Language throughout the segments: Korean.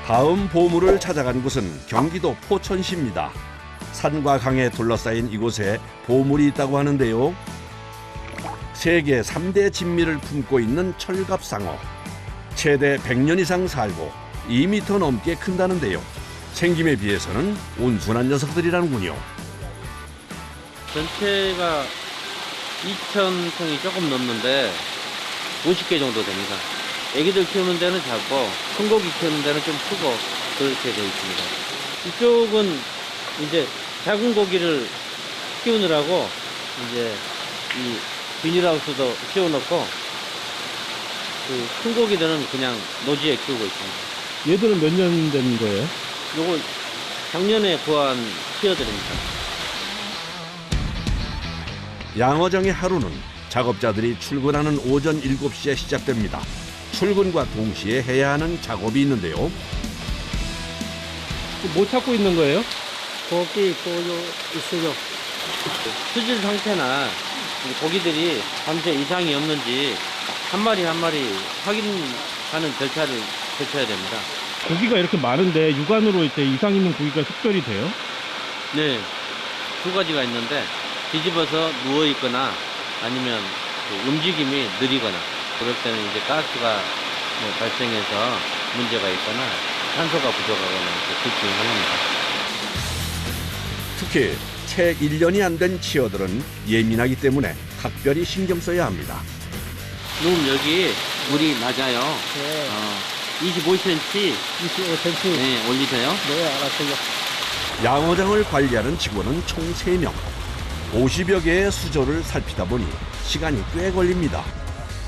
다음 보물을 찾아간 곳은 경기도 포천시입니다. 산과 강에 둘러싸인 이곳에 보물이 있다고 하는데요. 세계 3대 진미를 품고 있는 철갑상어. 최대 100년 이상 살고 2m 넘게 큰다는데요. 생김에 비해서는 온순한 녀석들이라는군요. 전체가 2,000평이 조금 넘는데 50개 정도 됩니다. 애기들 키우는 데는 작고 큰 고기 키우는 데는 좀 크고 그렇게 되어 있습니다. 이쪽은 이제 작은 고기를 키우느라고 이제 이 비닐하우스도 씌워놓고 그 큰 고기들은 그냥 노지에 키우고 있습니다. 얘들은 몇 년 된 거예요? 요거 작년에 구한 티어들입니다. 양어장의 하루는 작업자들이 출근하는 오전 7시에 시작됩니다. 출근과 동시에 해야 하는 작업이 있는데요. 뭐 찾고 있는 거예요? 고기 있어요. 수질 상태나 고기들이 밤새 이상이 없는지 한 마리 한 마리 확인하는 절차를 거쳐야 됩니다. 고기가 이렇게 많은데 육안으로 이제 이상 있는 고기가 식별이 돼요? 네, 두 가지가 있는데 뒤집어서 누워 있거나 아니면 그 움직임이 느리거나 그럴 때는 이제 가스가 발생해서 문제가 있거나 산소가 부족하거나 둘 중에 하나입니다. 특히 채 1년이 안 된 치어들은 예민하기 때문에 각별히 신경 써야 합니다. 지금 여기 물이 낮아요. 네. 25cm 25cm. 네, 올리세요. 네, 알았어요. 양어장을 관리하는 직원은 총 3명. 50여 개의 수조를 살피다 보니 시간이 꽤 걸립니다.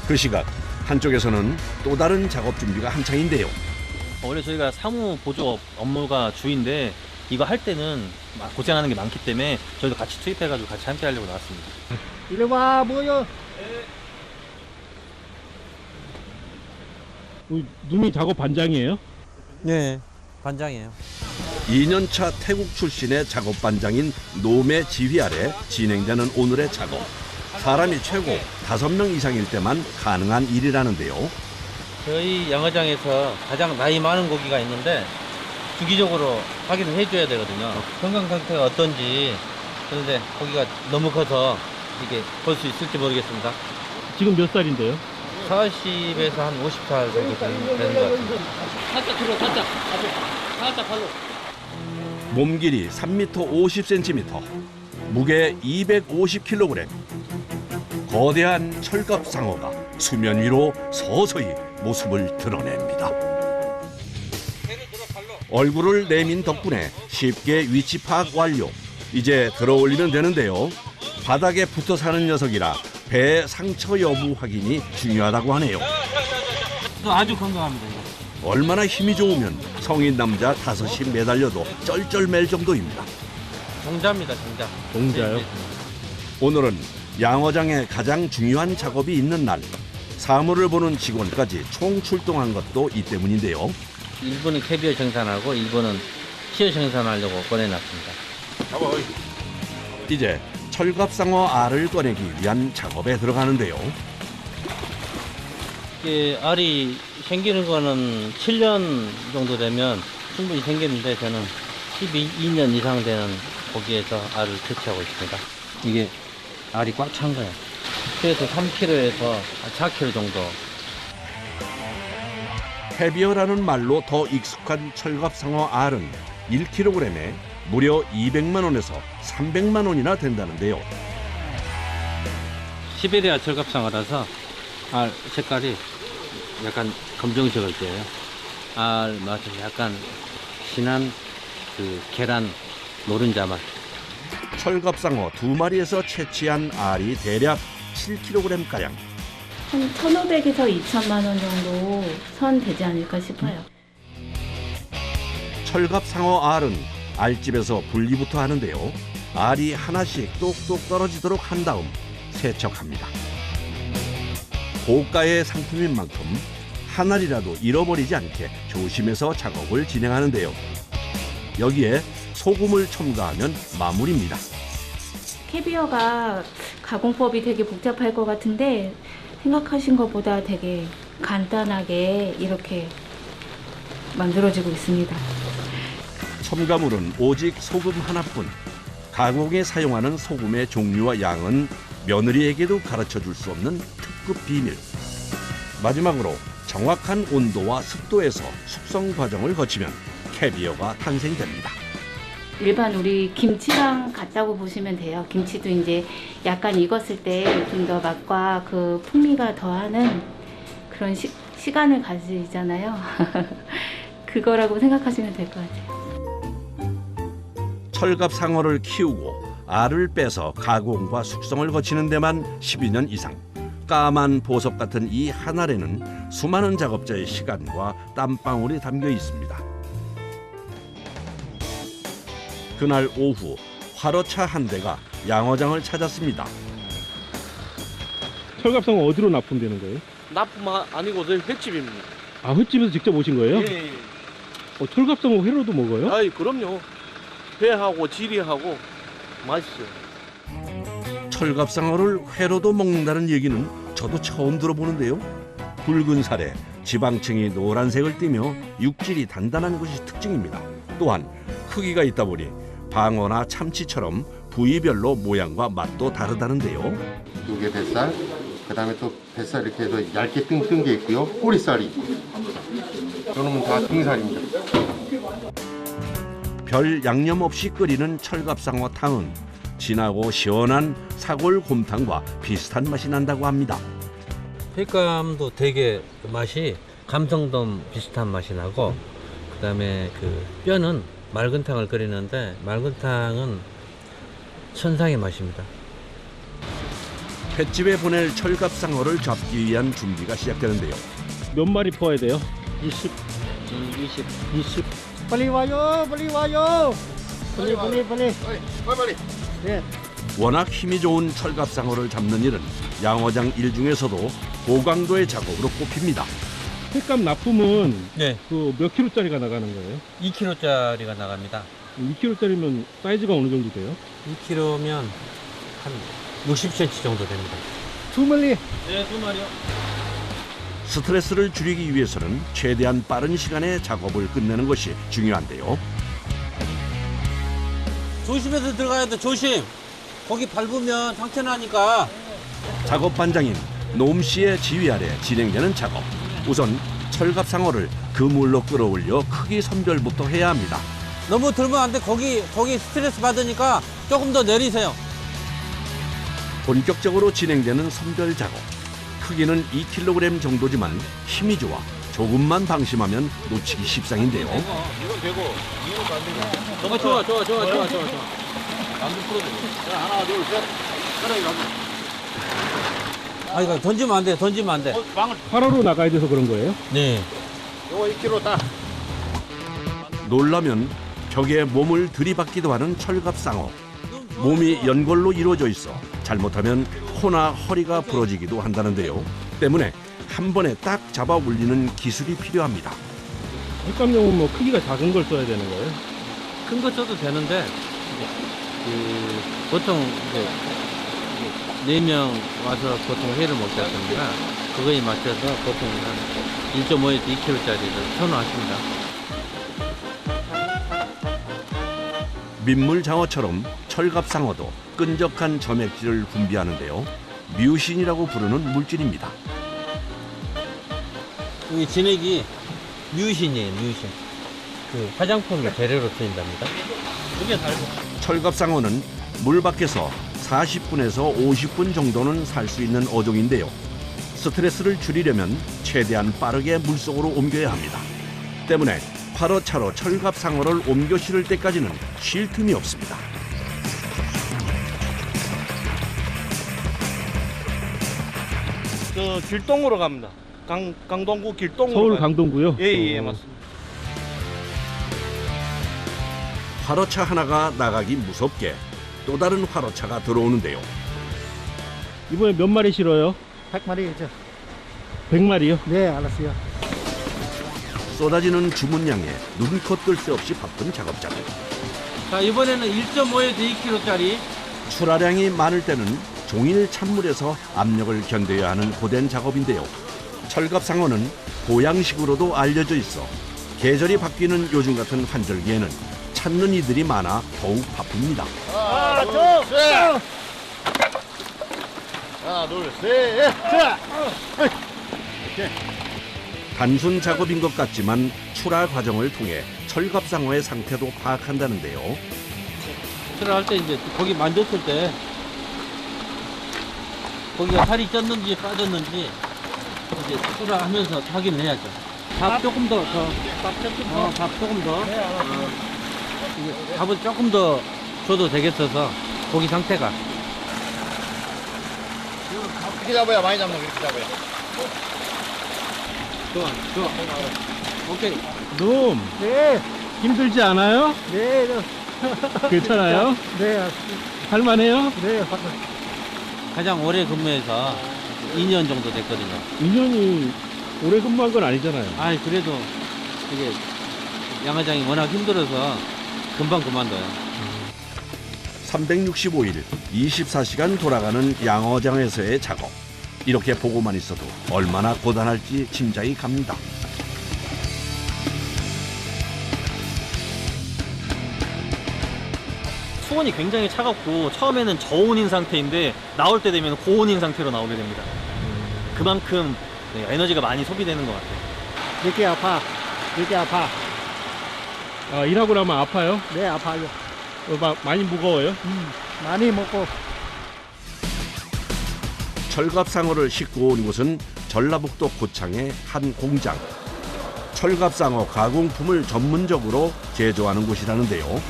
그 시각 한쪽에서는 또 다른 작업 준비가 한창인데요. 원래 저희가 사무 보조 업무가 주인데 이거 할 때는 고생하는 게 많기 때문에 저희도 같이 투입해가지고 같이 함께 하려고 나왔습니다. 이리 와, 뭐요? 누미 작업 반장이에요? 네, 반장이에요. 2년차 태국 출신의 작업 반장인 노매 지휘 아래 진행되는 오늘의 작업. 사람이 최고 5명 이상일 때만 가능한 일이라는데요. 저희 양어장에서 가장 나이 많은 고기가 있는데 주기적으로 확인을 해줘야 되거든요. 건강 상태가 어떤지. 그런데 고기가 너무 커서 이게 볼 수 있을지 모르겠습니다. 지금 몇 살인데요? 40에서 한 50살 정도 되는 것 같습니다. 살짝 들어, 살짝 발로. 몸 길이 3m 50cm, 무게 250kg. 거대한 철갑상어가 수면 위로 서서히 모습을 드러냅니다. 얼굴을 내민 덕분에 쉽게 위치 파악 완료. 이제 들어올리면 되는데요. 바닥에 붙어 사는 녀석이라 배 상처 여부 확인이 중요하다고 하네요. 아주 건강합니다. 이거. 얼마나 힘이 좋으면 성인 남자 5이 매달려도 쩔쩔맬 정도입니다. 종자입니다, 종자. 종자요? 네, 오늘은 양어장에 가장 중요한 작업이 있는 날. 사물을 보는 직원까지 총 출동한 것도 이 때문인데요. 일부는 캐비어 생산하고 일부는 티어 생산하려고 꺼내놨습니다. 이제 철갑상어 알을 꺼내기 위한 작업에 들어가는데요. 이게 알이 생기는 거는 7년 정도 되면 충분히 생기는데 저는 12년 이상 되는 고기에서 알을 채취하고 있습니다. 이게 알이 꽉 찬 거예요. 그래서 3kg에서 4kg 정도. 캐비어라는 말로 더 익숙한 철갑상어 알은 1kg에 무려 200만 원에서 300만 원이나 된다는데요. 시베리아 철갑상어라서 알 색깔이 약간 검정색을 띠어요. 알 맛은 약간 진한 그 계란 노른자 맛. 철갑상어 2마리에서 채취한 알이 대략 7kg가량. 한 1,500에서 2,000만 원 정도 선 되지 않을까 싶어요. 철갑상어 알은 알집에서 분리부터 하는데요. 알이 하나씩 똑똑 떨어지도록 한 다음 세척합니다. 고가의 상품인 만큼 한 알이라도 잃어버리지 않게 조심해서 작업을 진행하는데요. 여기에 소금을 첨가하면 마무리입니다. 캐비어가 가공법이 되게 복잡할 것 같은데 생각하신 것보다 되게 간단하게 이렇게 만들어지고 있습니다. 첨가물은 오직 소금 하나뿐. 가공에 사용하는 소금의 종류와 양은 며느리에게도 가르쳐 줄 수 없는 특급 비밀. 마지막으로 정확한 온도와 습도에서 숙성 과정을 거치면 캐비어가 탄생됩니다. 일반 우리 김치랑 같다고 보시면 돼요. 김치도 이제 약간 익었을 때 좀 더 맛과 그 풍미가 더하는 그런 시간을 가지잖아요. 그거라고 생각하시면 될 것 같아요. 철갑상어를 키우고 알을 빼서 가공과 숙성을 거치는 데만 12년 이상. 까만 보석 같은 이 한 알에는 수많은 작업자의 시간과 땀방울이 담겨 있습니다. 그날 오후 화로차 한 대가 양어장을 찾았습니다. 철갑상어 어디로 납품되는 거예요? 납품 아니고 저희 횟집입니다. 아, 횟집에서 직접 오신 거예요? 예. 철갑상어 회로도 먹어요? 아이 그럼요. 회하고 지리하고 맛있어요. 철갑상어를 회로도 먹는다는 얘기는 저도 처음 들어보는데요. 붉은 살에 지방층이 노란색을 띠며 육질이 단단한 것이 특징입니다. 또한 크기가 있다 보니 방어나 참치처럼 부위별로 모양과 맛도 다르다는데요. 요게 뱃살, 그다음에 또 뱃살 이렇게 해서 얇게 뜬 게 있고요. 꼬리살이 있고. 저놈은 다 등살입니다. 별 양념 없이 끓이는 철갑상어 탕은 진하고 시원한 사골곰탕과 비슷한 맛이 난다고 합니다. 횟감도 되게 맛이 감성돔 비슷한 맛이 나고, 그다음에 그 뼈는 맑은탕을 끓이는데 맑은탕은 천상의 맛입니다. 횟집에 보낼 철갑상어를 잡기 위한 준비가 시작되는데요. 몇 마리 퍼야 돼요? 20. 20. 빨리 와요, 빨리 와요. 빨리. 빨리. 예. 워낙 힘이 좋은 철갑상어를 잡는 일은 양어장 일 중에서도 고강도의 작업으로 꼽힙니다. 횟감 납품은 네, 그 몇 킬로짜리가 나가는 거예요? 2kg짜리가 나갑니다. 2킬로짜리면 사이즈가 어느 정도 돼요? 2kg면 한 60cm 정도 됩니다. 2마리. 네, 2마리요. 스트레스를 줄이기 위해서는 최대한 빠른 시간에 작업을 끝내는 것이 중요한데요. 조심해서 들어가야 돼, 조심. 거기 밟으면 상처 나니까. 작업 반장인 놈 씨의 지휘 아래 진행되는 작업. 우선 철갑상어를 그물로 끌어올려 크기 선별부터 해야 합니다. 너무 들면 안 돼. 거기 스트레스 받으니까 조금 더 내리세요. 본격적으로 진행되는 선별 작업. 크기는 2kg 정도지만 힘이 좋아 조금만 방심하면 놓치기 십상인데요. 이건 되고 이건 안 되고. 좋아. 남들 풀어줘. 하나 둘 셋. 그래 이거. 아, 이거 던지면 안 돼. 방을 화로로 나가야 돼서 그런 거예요? 네. 요거 2kg 딱. 놀라면 벽에 몸을 들이받기도 하는 철갑상어. 몸이 연골로 이루어져 있어 잘못하면 코나 허리가 부러지기도 한다는데요. 때문에 한 번에 딱 잡아 올리는 기술이 필요합니다. 횟감용은 뭐 크기가 작은 걸 써야 되는 거예요? 큰 거 써도 되는데, 보통 이제 4명 와서 보통 회를 먹지 않습니까? 그거에 맞춰서 보통 한 1.5에서 2kg짜리를 선호하십니다. 민물장어처럼 철갑상어도 끈적한 점액질을 분비하는데요. 뮤신이라고 부르는 물질입니다. 이 진액이 뮤신이에요, 뮤신. 그 화장품 재료로 쓰인답니다. 그게 달고. 철갑상어는 물 밖에서 40분에서 50분 정도는 살 수 있는 어종인데요. 스트레스를 줄이려면 최대한 빠르게 물속으로 옮겨야 합니다. 때문에 화로차로 철갑상어를 옮겨 실을 때까지는 쉴 틈이 없습니다. 저 길동으로 갑니다. 강동구 길동으로. 서울 가요. 강동구요? 예, 맞습니다. 화로차 하나가 나가기 무섭게 또 다른 화로차가 들어오는데요. 이번에 몇 마리 실어요? 100마리죠. 100마리요? 네, 알았어요. 쏟아지는 주문량에 눈코 뜰 새 없이 바쁜 작업자들. 자, 이번에는 1.5에서 2kg짜리. 출하량이 많을 때는 종일 찬물에서 압력을 견뎌야 하는 고된 작업인데요. 철갑상어는 보양식으로도 알려져 있어 계절이 바뀌는 요즘 같은 환절기에는 찾는 이들이 많아 더욱 바쁩니다. 하나, 둘, 셋. 단순 작업인 것 같지만 출하 과정을 통해 철갑상어의 상태도 파악한다는데요. 출하할 때 이제 고기 만졌을 때 고기가 살이 쪘는지 빠졌는지 이제 출하하면서 확인을 해야죠. 밥 조금 더, 밥 조금 더. 이게 밥은 조금 더 줘도 되겠어서 고기 상태가. 이렇게 잡아야 많이 잡는 거 이렇게 잡아야. 좋아. 오케이. 놈 네, 힘들지 않아요? 네, 괜찮아요? 네, 할만해요? 네. 가장 오래 근무해서 2년 정도 됐거든요. 2년이 오래 근무한 건 아니잖아요. 아, 그래도 이게 양어장이 워낙 힘들어서 금방 그만둬요. 365일 24시간 돌아가는 양어장에서의 작업. 이렇게 보고만 있어도 얼마나 고단할지 짐작이 갑니다. 수온이 굉장히 차갑고 처음에는 저온인 상태인데 나올 때 되면 고온인 상태로 나오게 됩니다. 그만큼 에너지가 많이 소비되는 것 같아요. 이렇게 아파. 이렇게 아파. 아, 일하고 나면 아파요? 네, 아파요. 많이 무거워요? 많이 먹고. 철갑상어를 싣고 온 곳은 전라북도 고창의 한 공장. 철갑상어 가공품을 전문적으로 제조하는 곳이라는데요.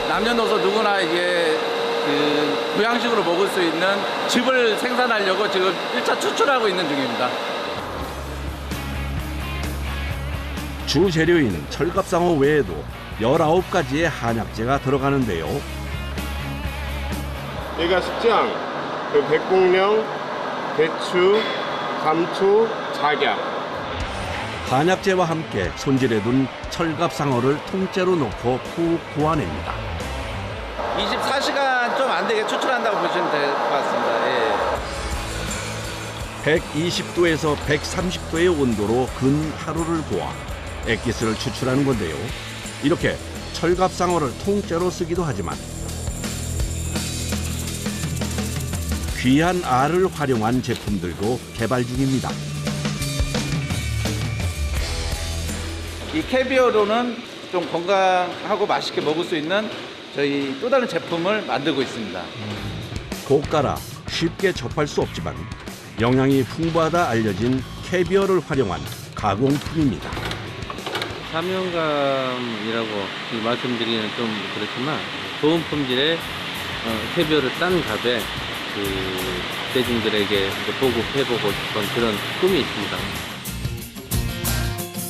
남녀노소 누구나 이게 그 보양식으로 먹을 수 있는 즙을 생산하려고 지금 1차 추출하고 있는 중입니다. 주 재료인 철갑상어 외에도 19가지의 한약재가 들어가는데요. 얘가 식장, 그 백곡령, 대추, 감초, 작약. 한약재와 함께 손질해둔 철갑상어를 통째로 넣고 푹 구워냅니다. 24시간 좀 안 되게 추출한다고 보시면 될 것 같습니다. 예. 120도에서 130도의 온도로 근 하루를 구워 액기스를 추출하는 건데요. 이렇게 철갑상어를 통째로 쓰기도 하지만 귀한 알을 활용한 제품들도 개발 중입니다. 이 캐비어로는 좀 건강하고 맛있게 먹을 수 있는 저희 또 다른 제품을 만들고 있습니다. 고가라 쉽게 접할 수 없지만 영양이 풍부하다 알려진 캐비어를 활용한 가공품입니다. 사명감이라고 말씀드리기는 좀 그렇지만 좋은 품질의 캐비어를 싼 값에 그 대중들에게 보급해보고 싶은 그런 꿈이 있습니다.